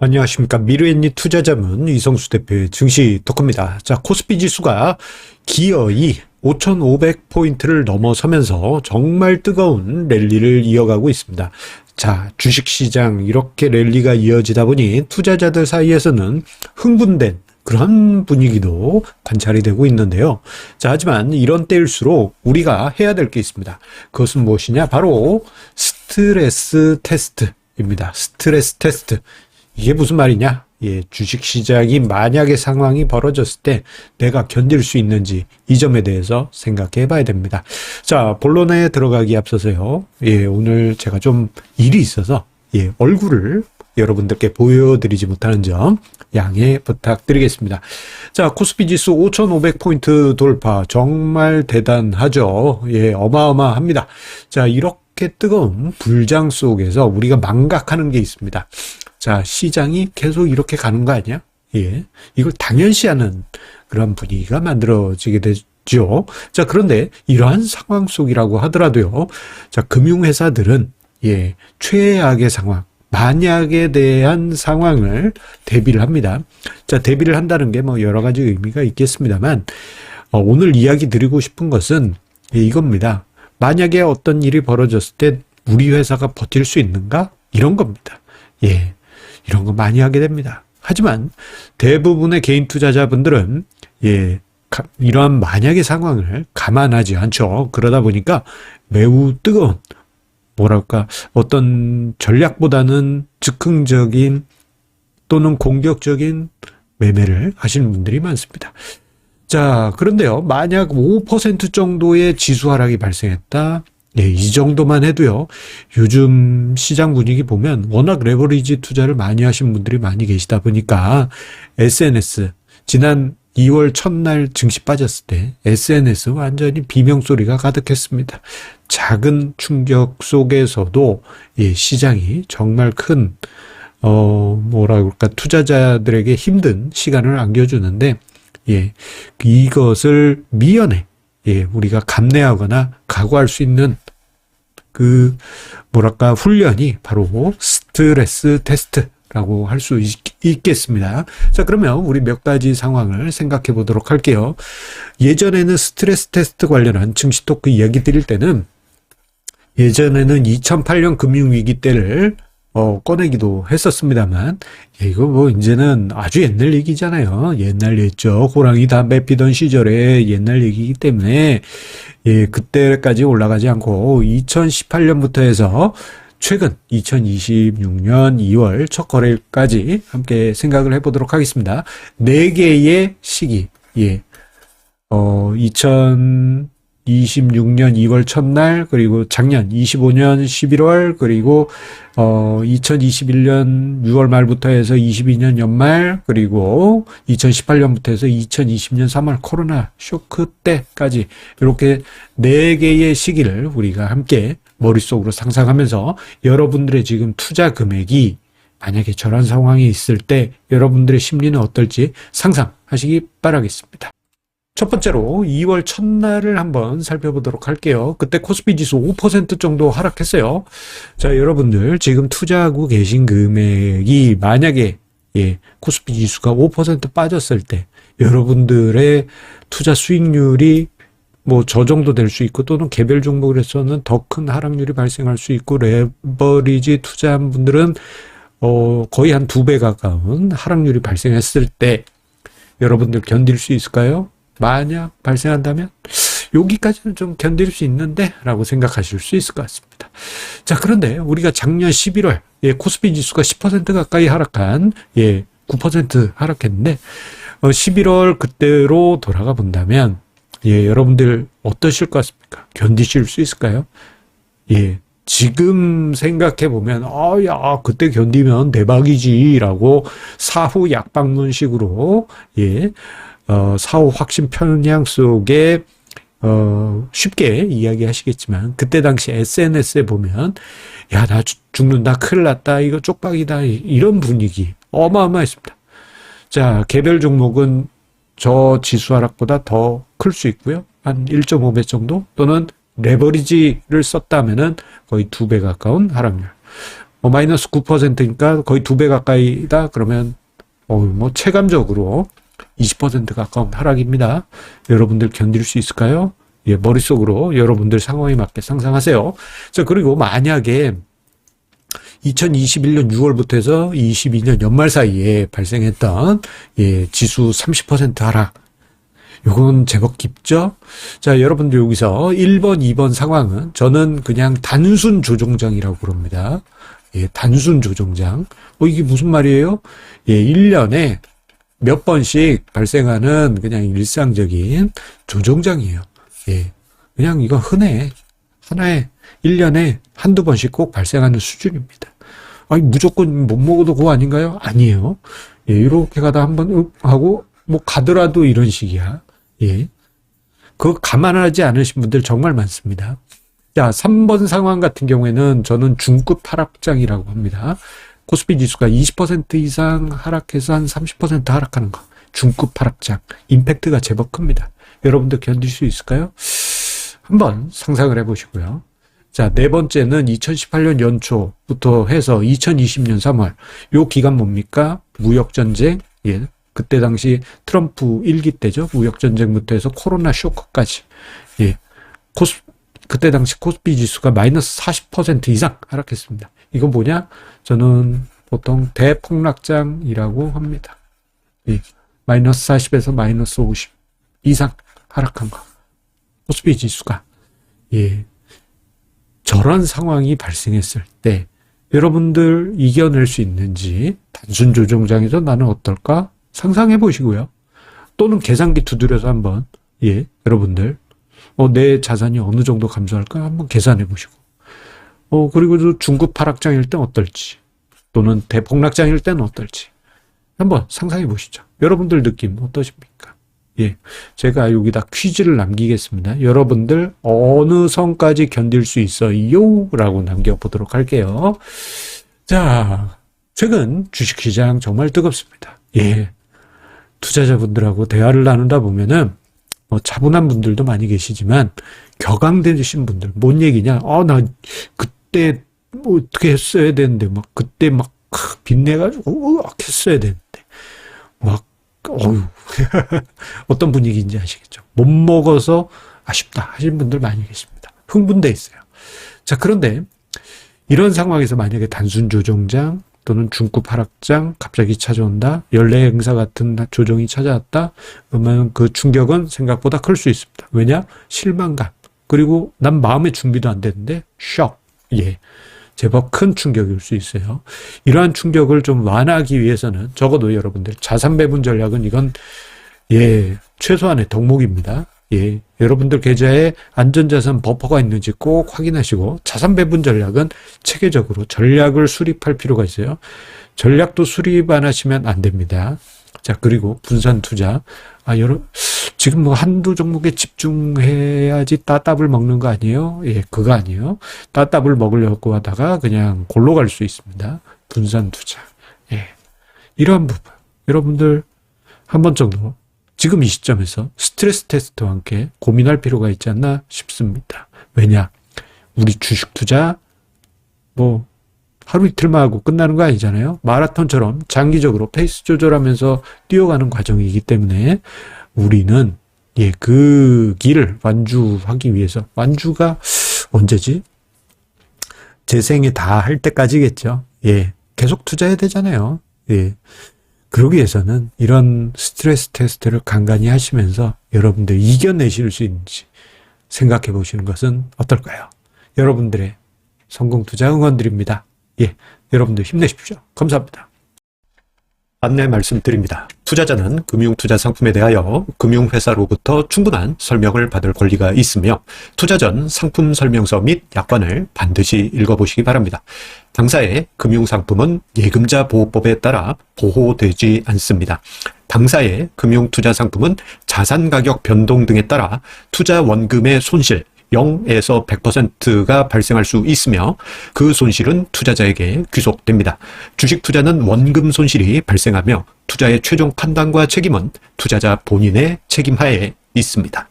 안녕하십니까. 미르앤리 투자자문 이성수 대표의 증시 토크입니다. 자, 코스피 지수가 기어이 5,500포인트를 넘어서면서 정말 뜨거운 랠리를 이어가고 있습니다. 자, 주식시장 이렇게 랠리가 이어지다 보니 투자자들 사이에서는 흥분된 그런 분위기도 관찰이 되고 있는데요. 자, 하지만 이런 때일수록 우리가 해야 될 게 있습니다. 그것은 무엇이냐? 바로 스트레스 테스트입니다. 스트레스 테스트. 이게 무슨 말이냐? 예, 주식시장이 만약의 상황이 벌어졌을 때 내가 견딜 수 있는지 이 점에 대해서 생각해 봐야 됩니다. 자, 본론에 들어가기 앞서서요. 예, 오늘 제가 좀 일이 있어서 예, 얼굴을 여러분들께 보여드리지 못하는 점 양해 부탁드리겠습니다. 자, 코스피 지수 5,500포인트 돌파 정말 대단하죠. 예, 어마어마합니다. 자, 이렇게 뜨거운 불장 속에서 우리가 망각하는 게 있습니다. 자, 시장이 계속 이렇게 가는 거 아니야? 예. 이걸 당연시하는 그런 분위기가 만들어지게 되죠. 자, 그런데 이러한 상황 속이라고 하더라도요. 자, 금융회사들은 예, 최악의 상황, 만약에 대한 상황을 대비를 합니다. 자, 대비를 한다는 게 뭐 여러 가지 의미가 있겠습니다만, 오늘 이야기 드리고 싶은 것은 예, 이겁니다. 만약에 어떤 일이 벌어졌을 때 우리 회사가 버틸 수 있는가? 이런 겁니다. 예. 이런 거 많이 하게 됩니다. 하지만 대부분의 개인 투자자분들은 예, 이러한 만약의 상황을 감안하지 않죠. 그러다 보니까 매우 뜨거운 뭐랄까 어떤 전략보다는 즉흥적인 또는 공격적인 매매를 하시는 분들이 많습니다. 자, 그런데요. 만약 5% 정도의 지수 하락이 발생했다. 네, 이 정도만 해도요. 요즘 시장 분위기 보면 워낙 레버리지 투자를 많이 하신 분들이 많이 계시다 보니까 SNS, 지난 2월 첫날 증시 빠졌을 때 SNS 완전히 비명소리가 가득했습니다. 작은 충격 속에서도 예, 시장이 정말 큰 뭐라 그럴까 투자자들에게 힘든 시간을 안겨주는데 예, 이것을 미연에 예, 우리가 감내하거나 각오할 수 있는 그 뭐랄까 훈련이 바로 스트레스 테스트라고 할 수 있겠습니다. 자, 그러면 우리 몇 가지 상황을 생각해 보도록 할게요. 예전에는 스트레스 테스트 관련한 증시 토크 이야기 드릴 때는 예전에는 2008년 금융위기 때를 꺼내기도 했었습니다만, 예, 이거 뭐, 이제는 아주 옛날 얘기잖아요. 옛날 얘기죠. 호랑이 담배 피던 시절에 옛날 얘기이기 때문에, 예, 그때까지 올라가지 않고, 2018년부터 해서 최근 2026년 2월 첫 거래일까지 함께 생각을 해보도록 하겠습니다. 4개의 시기, 예, 2026년 2월 첫날, 그리고 작년 25년 11월, 그리고 2021년 6월 말부터 해서 22년 연말, 그리고 2018년부터 해서 2020년 3월 코로나 쇼크 때까지 이렇게 4개의 시기를 우리가 함께 머릿속으로 상상하면서 여러분들의 지금 투자 금액이 만약에 저런 상황이 있을 때 여러분들의 심리는 어떨지 상상하시기 바라겠습니다. 첫 번째로 2월 첫날을 한번 살펴보도록 할게요. 그때 코스피 지수 5% 정도 하락했어요. 자, 여러분들 지금 투자하고 계신 금액이 만약에 예, 코스피 지수가 5% 빠졌을 때 여러분들의 투자 수익률이 뭐 저 정도 될 수 있고 또는 개별 종목에서는 더 큰 하락률이 발생할 수 있고 레버리지 투자한 분들은 거의 한 2배 가까운 하락률이 발생했을 때 여러분들 견딜 수 있을까요? 만약 발생한다면 여기까지는 좀 견딜 수 있는데 라고 생각하실 수 있을 것 같습니다. 자, 그런데 우리가 작년 11월 예, 코스피 지수가 10% 가까이 하락한 예, 9% 하락했는데 11월 그때로 돌아가 본다면 예, 여러분들 어떠실 것 같습니까? 견디실 수 있을까요? 예, 지금 생각해 보면 야, 그때 견디면 대박이지라고 사후 약방문식으로 예, 사후 확신 편향 속에 쉽게 이야기하시겠지만 그때 당시 SNS에 보면 야, 나 죽는다, 큰일 났다, 이거 쪽박이다, 이런 분위기 어마어마했습니다. 자, 개별 종목은 저 지수 하락보다 더 클 수 있고요. 한 1.5배 정도 또는 레버리지를 썼다면은 거의 2배 가까운 하락률. 마이너스 9%니까 거의 2배 가까이다. 그러면 뭐 체감적으로 20% 가까운 하락입니다. 여러분들 견딜 수 있을까요? 예, 머릿속으로 여러분들 상황에 맞게 상상하세요. 자, 그리고 만약에 2021년 6월부터 해서 22년 연말 사이에 발생했던 지수 30% 하락. 요건 제법 깊죠? 자, 여러분들 여기서 1번, 2번 상황은 저는 그냥 단순 조정장이라고 부릅니다. 예, 단순 조정장. 이게 무슨 말이에요? 1년에 몇 번씩 발생하는 그냥 일상적인 조정장이에요. 예, 그냥 이거 흔해. 하나에 1년에 한두 번씩 꼭 발생하는 수준입니다. 아니, 무조건 못 먹어도 그거 아닌가요? 아니에요. 예, 이렇게 가다 한번 하고 뭐 가더라도 이런 식이야. 예. 그거 감안하지 않으신 분들 정말 많습니다. 자, 3번 상황 같은 경우에는 저는 중급 하락장이라고 합니다. 코스피 지수가 20% 이상 하락해서 한 30% 하락하는 거. 중급 하락장. 임팩트가 제법 큽니다. 여러분들 견딜 수 있을까요? 한번 상상을 해보시고요. 자, 네 번째는 2018년 연초부터 해서 2020년 3월. 요 기간 뭡니까? 무역전쟁. 예. 그때 당시 트럼프 1기 때죠. 무역전쟁부터 해서 코로나 쇼크까지. 예. 그때 당시 코스피 지수가 마이너스 40% 이상 하락했습니다. 이건 뭐냐? 저는 보통 대폭락장이라고 합니다. 예. 마이너스 40에서 마이너스 50 이상 하락한 거. 코스피 지수가. 예. 저런 상황이 발생했을 때 여러분들 이겨낼 수 있는지 단순 조정장에서 나는 어떨까? 상상해 보시고요. 또는 계산기 두드려서 한번 여러분들 내 자산이 어느 정도 감소할까 한번 계산해 보시고 그리고 중급 하락장일 땐 어떨지 또는 대폭락장일 땐 어떨지 한번 상상해 보시죠. 여러분들 느낌 어떠십니까? 예, 제가 여기다 퀴즈를 남기겠습니다. 여러분들 어느 선까지 견딜 수 있어요? 라고 남겨보도록 할게요. 자, 최근 주식시장 정말 뜨겁습니다. 예, 투자자분들하고 대화를 나누다 보면은 차분한 분들도 많이 계시지만 격앙되신 분들 뭔 얘기냐? 나 그때 어떻게 했어야 되는데 막 그때 막 빚내가지고 했어야 되는데 막 어떤 분위기인지 아시겠죠? 못 먹어서 아쉽다 하시는 분들 많이 계십니다. 흥분돼 있어요. 자, 그런데 이런 상황에서 만약에 단순 조정장 또는 중급 하락장 갑자기 찾아온다. 연례 행사 같은 조정이 찾아왔다. 그러면 그 충격은 생각보다 클 수 있습니다. 왜냐? 실망감. 그리고 난 마음의 준비도 안 됐는데 shock. 예. 제법 큰 충격일 수 있어요. 이러한 충격을 좀 완화하기 위해서는 적어도 여러분들 자산 배분 전략은 이건 최소한의 덕목입니다. 예, 여러분들 계좌에 안전자산 버퍼가 있는지 꼭 확인하시고 자산 배분 전략은 체계적으로 전략을 수립할 필요가 있어요. 전략도 수립 안 하시면 안 됩니다. 자, 그리고 분산 투자. 지금 뭐 한두 종목에 집중해야지 따따블 먹는 거 아니에요? 예, 그거 아니에요. 따따블 먹으려고 하다가 그냥 골로 갈 수 있습니다. 분산 투자. 예. 이러한 부분. 여러분들 한 번 정도 지금 이 시점에서 스트레스 테스트와 함께 고민할 필요가 있지 않나 싶습니다. 왜냐? 우리 주식 투자 뭐 하루 이틀만 하고 끝나는 거 아니잖아요. 마라톤처럼 장기적으로 페이스 조절하면서 뛰어가는 과정이기 때문에 우리는 그 길을 완주하기 위해서 완주가 언제지? 제 생에 다 할 때까지겠죠. 예, 계속 투자해야 되잖아요. 예. 그러기 위해서는 이런 스트레스 테스트를 간간히 하시면서 여러분들 이겨내실 수 있는지 생각해 보시는 것은 어떨까요? 여러분들의 성공 투자 응원드립니다. 예, 여러분들 힘내십시오. 감사합니다. 안내 말씀드립니다. 투자자는 금융투자 상품에 대하여 금융회사로부터 충분한 설명을 받을 권리가 있으며 투자 전 상품 설명서 및 약관을 반드시 읽어보시기 바랍니다. 당사의 금융상품은 예금자 보호법에 따라 보호되지 않습니다. 당사의 금융투자 상품은 자산가격 변동 등에 따라 투자 원금의 손실 0에서 100%가 발생할 수 있으며 그 손실은 투자자에게 귀속됩니다. 주식 투자는 원금 손실이 발생하며 투자의 최종 판단과 책임은 투자자 본인의 책임하에 있습니다.